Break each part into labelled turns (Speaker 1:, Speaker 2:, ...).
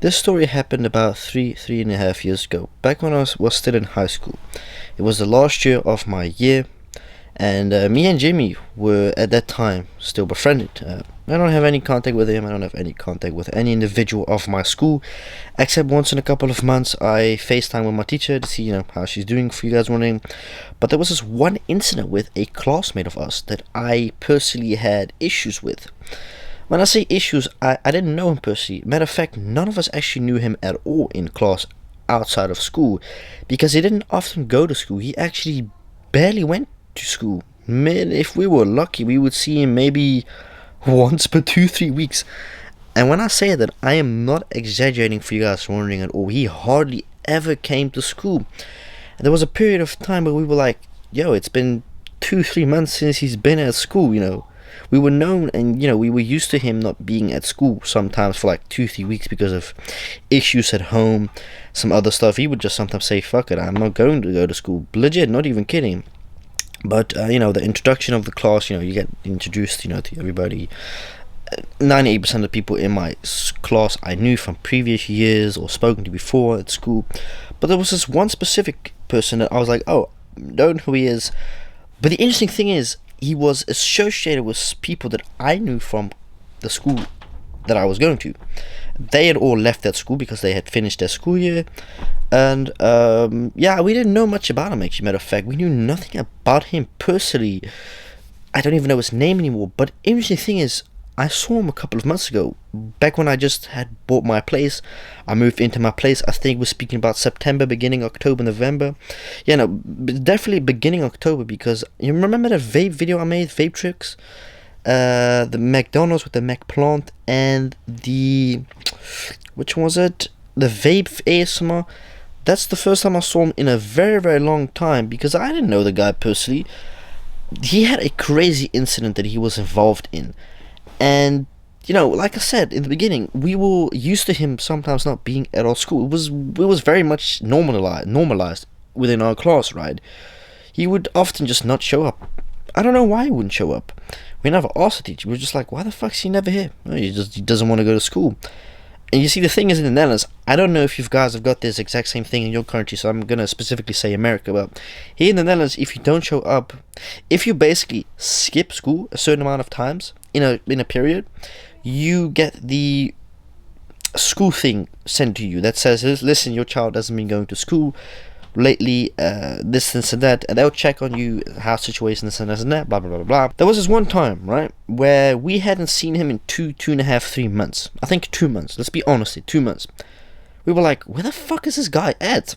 Speaker 1: This story happened about three and a half years ago, back when I was still in high school. It was the last year of my year, and me and Jimmy were at that time still befriended. I don't have any contact with him. I don't have any contact with any individual of my school, except once in a couple of months I FaceTime with my teacher to see, how she's doing. For you guys wondering, but there was this one incident with a classmate of us that I personally had issues with. When I say issues, I didn't know him personally. Matter of fact, none of us actually knew him at all in class outside of school, because he didn't often go to school. He actually barely went to school. Man, if we were lucky, we would see him maybe once per 2-3 weeks. And when I say that, I am not exaggerating for you guys wondering at all. He hardly ever came to school. And there was a period of time where we were like, yo, it's been 2-3 months since he's been at school. We were known, and we were used to him not being at school sometimes for like 2-3 weeks because of issues at home, some other stuff. He would just sometimes say, fuck it, I'm not going to go to school. Legit, not even kidding. But the introduction of the class, you get introduced to everybody. 98% of the people in my class I knew from previous years or spoken to before at school. But there was this one specific person that I was like, oh, don't know who he is. But the interesting thing is, he was associated with people that I knew from the school that I was going to. They had all left that school because they had finished their school year. And we didn't know much about him, actually. Matter of fact, we knew nothing about him personally. I don't even know his name anymore. But the interesting thing is, I saw him a couple of months ago, back when I just had bought my place. I moved into my place. I think we're speaking about September, beginning October, November. Definitely beginning October, because you remember the vape video I made, vape tricks? The McDonald's with the Mac plant, and which was it? The vape ASMR. That's the first time I saw him in a very, very long time, because I didn't know the guy personally. He had a crazy incident that he was involved in. And like I said in the beginning, we were used to him sometimes not being at our school. It was very much normalized within our class, right? He would often just not show up. I don't know why he wouldn't show up. We never asked the teacher. We were just like, why the fuck's he never here? Oh, he doesn't want to go to school. And you see, the thing is, in the Netherlands, I don't know if you guys have got this exact same thing in your country, so I'm gonna specifically say America, but here in the Netherlands, if you don't show up, if you basically skip school a certain amount of times in a period, you get the school thing sent to you that says, listen, your child hasn't been going to school lately, this and that, and they'll check on you, how situation this and that, blah blah blah blah. There was this one time, right, where we hadn't seen him in 2.5, 3 months. I think 2 months. Let's be honest, 2 months. We were like, where the fuck is this guy at?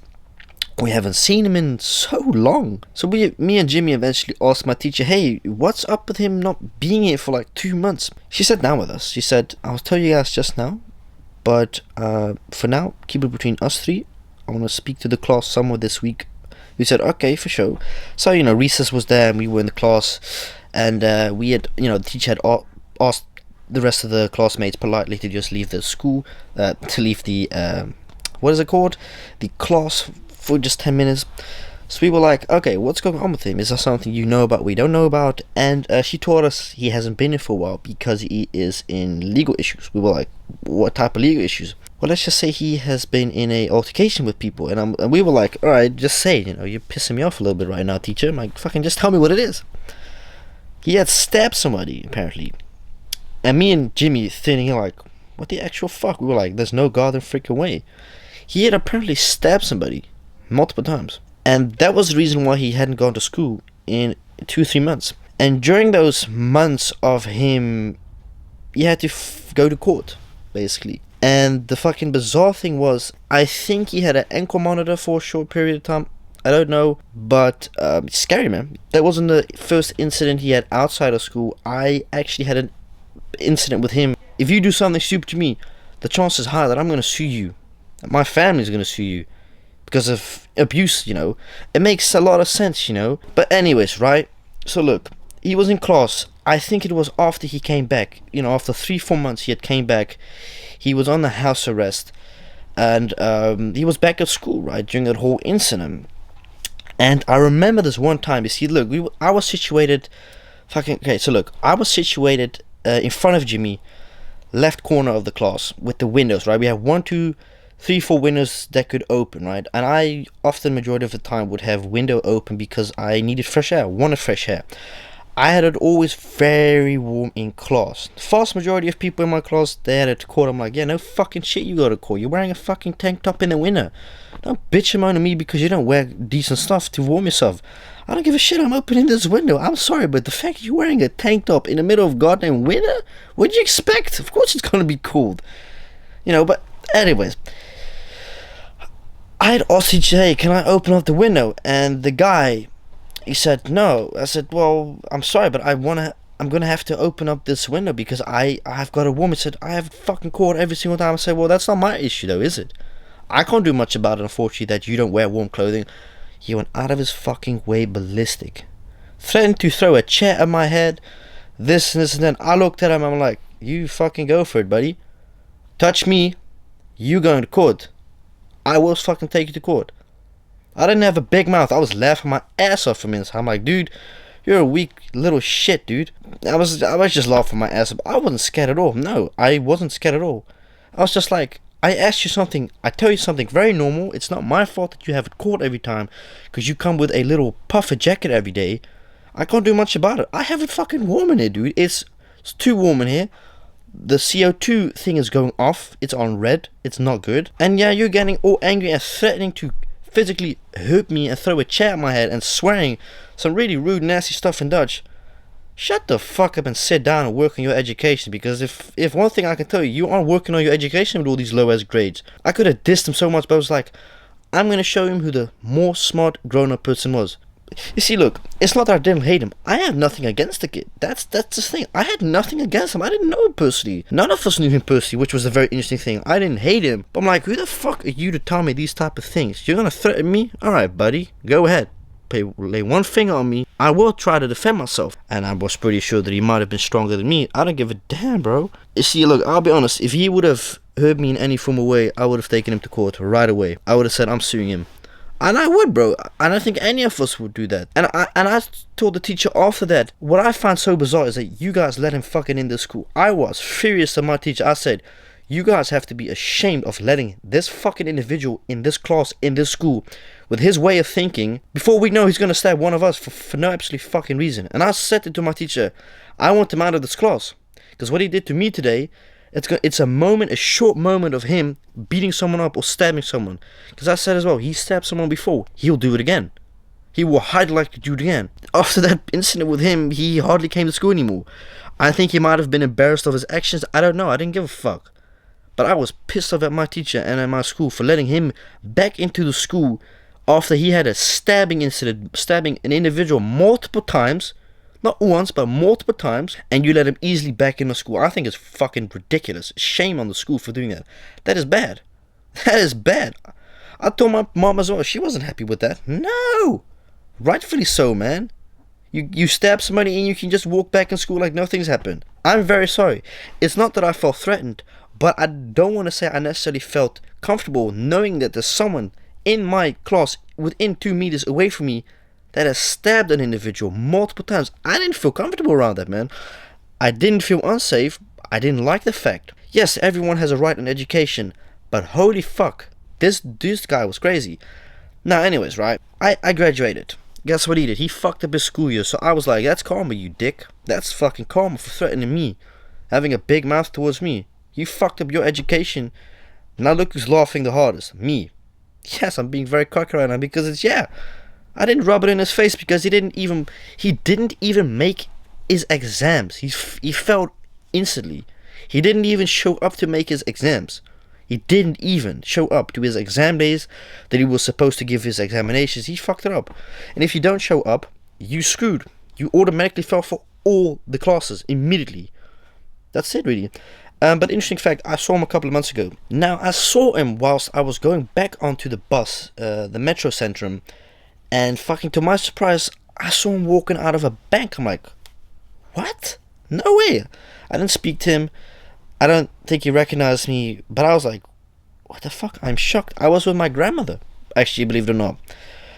Speaker 1: We haven't seen him in so long. So me and Jimmy eventually asked my teacher, hey, what's up with him not being here for like 2 months? She sat down with us. She said, I'll tell you guys just now, but for now, keep it between us three. I want to speak to the class somewhere this week. We said, okay, for sure. So, recess was there, and we were in the class, and we had, the teacher had asked the rest of the classmates politely to just leave the school, to leave the, what is it called? The class for just 10 minutes. So we were like, okay, what's going on with him? Is there something you know about we don't know about? And she told us he hasn't been here for a while because he is in legal issues. We were like, what type of legal issues? Well, let's just say he has been in a altercation with people, and we were like, all right, just say it, you're pissing me off a little bit right now, teacher. I'm like, fucking just tell me what it is. He had stabbed somebody, apparently. And me and Jimmy thinking like, what the actual fuck? We were like, there's no goddamn freaking way. He had apparently stabbed somebody multiple times. And that was the reason why he hadn't gone to school in 2-3 months. And during those months of him, he had to go to court, basically. And the fucking bizarre thing was, I think he had an ankle monitor for a short period of time. I don't know, but scary, man. That wasn't the first incident he had outside of school. I actually had an incident with him. If you do something stupid to me, the chances are high that I'm going to sue you. My family's going to sue you because of abuse, It makes a lot of sense, But anyways, right? So look, he was in class. I think it was after he came back. After 3-4 months he had came back. He was on the house arrest, and he was back at school, right, during that whole incident. And I remember this one time, you see, look, I was situated in front of Jimmy, left corner of the class with the windows, right? We have 1, 2, 3, 4 windows that could open, right? And I often, majority of the time, would have window open because I needed fresh air, wanted fresh air. I had it always very warm in class. The vast majority of people in my class, they had it to court. I'm like, yeah, no fucking shit you got to court. You're wearing a fucking tank top in the winter. Don't bitch and moan at me because you don't wear decent stuff to warm yourself. I don't give a shit, I'm opening this window. I'm sorry, but the fact you're wearing a tank top in the middle of goddamn winter? What'd you expect? Of course it's gonna be cold. But anyways. I had asked hey, can I open up the window? And the guy, he said no. I said, well, I'm sorry, but I'm gonna have to open up this window because I've got a woman. He said, I have fucking court every single time. I said, well, that's not my issue though, is it? I can't do much about it, unfortunately, that you don't wear warm clothing. He went out of his fucking way ballistic. Threatened to throw a chair at my head. This and this and then. I looked at him, I'm like, you fucking go for it, buddy. Touch me, you going to court. I will fucking take you to court. I didn't have a big mouth. I was laughing my ass off for minutes. I'm like, dude, you're a weak little shit, dude. I was just laughing my ass off. I wasn't scared at all. No, I wasn't scared at all. I was just like, I asked you something. I tell you something very normal. It's not my fault that you have it court every time because you come with a little puffer jacket every day. I can't do much about it. I have it fucking warm in here, dude. It's too warm in here. The CO2 thing is going off. It's on red. It's not good. And yeah, you're getting all angry and threatening to physically hurt me and throw a chair at my head and swearing some really rude, nasty stuff in Dutch. Shut the fuck up and sit down and work on your education, because if one thing I can tell you, you aren't working on your education with all these low ass grades. I could have dissed him so much, but I was like, I'm gonna show him who the more smart grown up person was. You see, look, it's not that I didn't hate him. I had nothing against the kid. That's the thing. I had nothing against him. I didn't know him personally. None of us knew him personally, which was a very interesting thing. I didn't hate him. But I'm like, who the fuck are you to tell me these type of things? You're gonna threaten me? Alright, buddy. Go ahead. Lay one finger on me. I will try to defend myself. And I was pretty sure that he might have been stronger than me. I don't give a damn, bro. You see, look, I'll be honest. If he would have hurt me in any form of way, I would have taken him to court right away. I would have said, I'm suing him. And I would, bro. I don't think any of us would do that. And I told the teacher after that, what I find so bizarre is that you guys let him fucking in the school. I was furious at my teacher. I said, you guys have to be ashamed of letting this fucking individual in this class, in this school, with his way of thinking, before we know he's going to stab one of us for no absolute fucking reason. And I said it to my teacher, I want him out of this class. Because what he did to me today, it's a short moment of him beating someone up or stabbing someone. Because I said as well, he stabbed someone before, he'll do it again. He will hide like to do it again. After that incident with him, he hardly came to school anymore. I think he might have been embarrassed of his actions. I don't know, I didn't give a fuck. But I was pissed off at my teacher and at my school for letting him back into the school after he had a stabbing incident, stabbing an individual multiple times. Not once, but multiple times, and you let him easily back into school. I think it's fucking ridiculous. Shame on the school for doing that. That is bad. That is bad. I told my mom as well. She wasn't happy with that. No! Rightfully so, man. You stab somebody and you can just walk back in school like nothing's happened. I'm very sorry. It's not that I felt threatened, but I don't want to say I necessarily felt comfortable knowing that there's someone in my class within 2 meters away from me that has stabbed an individual multiple times. I didn't feel comfortable around that, man. I didn't feel unsafe. I didn't like the fact. Yes, everyone has a right on education, but holy fuck, this guy was crazy. Now, anyways, right? I graduated. Guess what he did? He fucked up his school year. So I was like, that's karma, you dick. That's fucking karma for threatening me, having a big mouth towards me. You fucked up your education. Now look who's laughing the hardest. Me. Yes, I'm being very cocky right now because it's, yeah. I didn't rub it in his face because he didn't even make his exams. He failed instantly. He didn't even show up to make his exams. He didn't even show up to his exam days that he was supposed to give his examinations. He fucked it up. And if you don't show up, you screwed. You automatically fail for all the classes immediately. That's it, really. But interesting fact, I saw him a couple of months ago. Now, I saw him whilst I was going back onto the bus, the Metro Centrum. And fucking to my surprise, I saw him walking out of a bank. I'm like, what? No way. I didn't speak to him. I don't think he recognized me. But I was like, what the fuck? I'm shocked. I was with my grandmother, actually, believe it or not.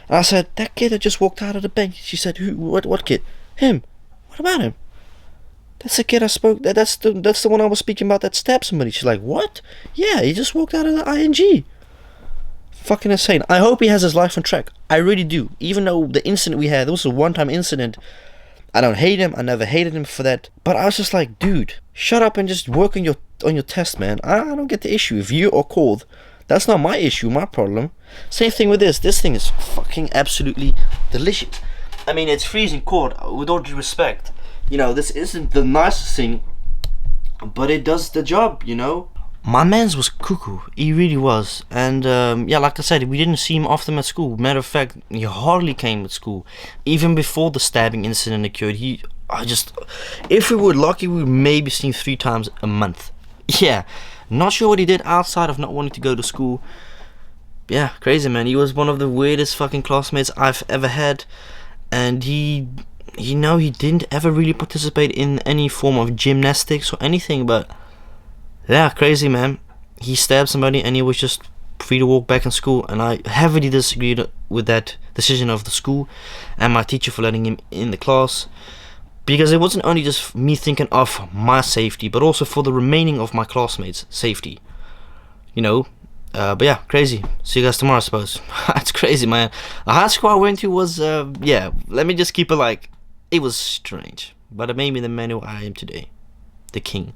Speaker 1: And I said, that kid that just walked out of the bank. She said, who? What kid? Him. What about him? That's the kid I spoke. That's the one I was speaking about that stabbed somebody. She's like, what? Yeah, he just walked out of the ING. Fucking insane. I hope he has his life on track. I really do. Even though the incident we had, it was a one-time incident. I don't hate him. I never hated him for that. But I was just like, dude, shut up and just work on your test, man. I don't get the issue. If you are called, that's not my issue, my problem. Same thing with this. This thing is fucking absolutely delicious. I mean, it's freezing cold, with all due respect. You know, this isn't the nicest thing, but it does the job, you know? My man's was cuckoo. He really was. And, yeah, like I said, we didn't see him often at school. Matter of fact, he hardly came at school. Even before the stabbing incident occurred, if we were lucky, we would maybe see him 3 times a month. Yeah, not sure what he did outside of not wanting to go to school. Yeah, crazy, man. He was one of the weirdest fucking classmates I've ever had. And he didn't ever really participate in any form of gymnastics or anything, but yeah, crazy, man. He stabbed somebody and he was just free to walk back in school, and I heavily disagreed with that decision of the school and my teacher for letting him in the class, because it wasn't only just me thinking of my safety, but also for the remaining of my classmates' safety, you know. But yeah, crazy. See you guys tomorrow, I suppose. It's crazy, man. The high school I went to was, yeah, let me just keep it like, it was strange, but it made me the man who I am today, the king.